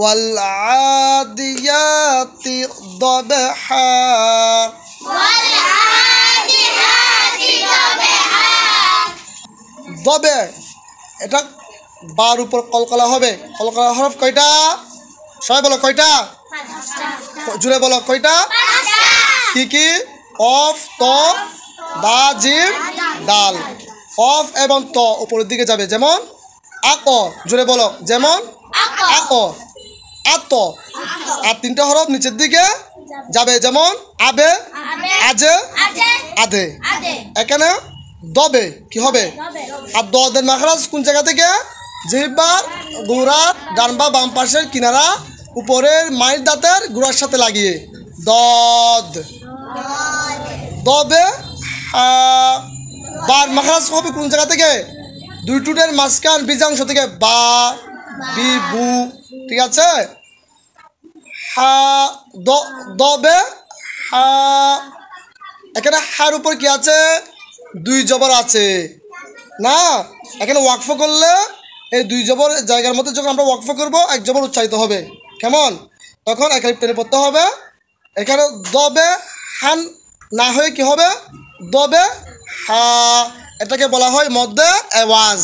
ওয়াল আদিয়াতি দবহা দবে এটা বার উপর কলকলা হবে। কলকলা হরফ কয়টা? সবাই বলো কয়টা? জুড়ে বলো কয়টা? কি কি? অফ, ত, দা, জিম, দাল। অফ এবং ত উপরের দিকে যাবে, যেমন আক। জুড়ে বলো, যেমন আক, আত। আর তিনটা হরফ নিচের দিকে যাবে, যেমন আবে, আজে, আধে। এখানে দবে কি হবে? আর দদের মাখরাজ কোন জায়গা থেকে? জিহ্বার গোড়ার ডান বা বাম পাশের কিনারা উপরের মাইর দাঁতের গোড়ার সাথে লাগিয়ে দদ। দবে বার মাখরাজ হবে কোন জায়গা থেকে? দুই টুটের মাঝখান বীজাংশ থেকে, বা, বি, বু। ঠিক আছে? হা দবে হা। এখানে হার উপর কি আছে? দুই জবর আছে না? এখানে ওয়াকফ করলে এই দুই জবর জায়গার মধ্যে যখন আমরা ওয়াকফ করব এক জবর উচ্চারিত হবে। কেমন? তখন এখানে টেনে পড়তে হবে। এখানে দবে হান না হয়ে কি হবে? দবে হা। এটাকে বলা হয় মধ্যে আওয়াজ।